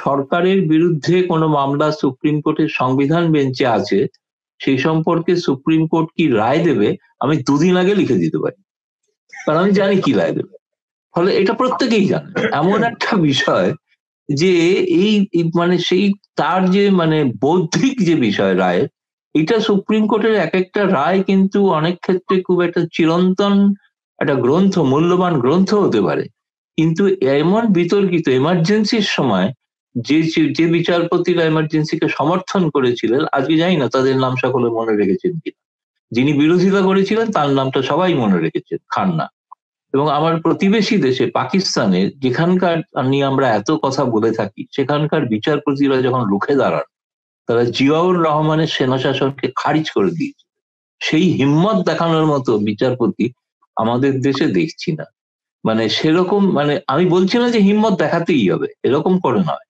সরকারের বিরুদ্ধে কোনো মামলা সুপ্রিম কোর্টের সংবিধান বেঞ্চে আছে, সেই সম্পর্কে সুপ্রিম কোর্ট কি রায় দেবে আমি 2 দিন আগে লিখে দিতে পারি, কারণ আমি জানি কি রায় দেবে। ফলে এটা প্রত্যেকেই জানে। এমন একটা বিষয় যে মানে সেই তার যে মানে বৌদ্ধিক যে বিষয় রায়, এটা সুপ্রিম কোর্টের এক একটা রায় কিন্তু অনেক ক্ষেত্রে খুব একটা চিরন্তন একটা গ্রন্থ, মূল্যবান গ্রন্থ হতে পারে। কিন্তু এমন বিতর্কিত এমার্জেন্সির সময় যে যে বিচারপতিরা এমার্জেন্সিকে সমর্থন করেছিলেন, আজকে জানি না তাদের নাম সকলে মনে রেখেছেন কিনা। যিনি বিরোধিতা করেছিলেন তার নামটা সবাই মনে রেখেছেন, খান্না। এবং আমার প্রতিবেশী দেশে পাকিস্তানে, যেখানকার নিয়ে আমরা এত কথা বলে থাকি, সেখানকার বিচারপতিরা যখন রুখে দাঁড়ান, তারা জিয়াউর রহমানের সেনাশাসনকে খারিজ করে দিয়েছে। সেই হিম্মত দেখানোর মতো বিচারপতি আমাদের দেশে দেখছি না। মানে সেরকম, মানে আমি বলছি না যে হিম্মত দেখাতেই হবে, এরকম করে নয়,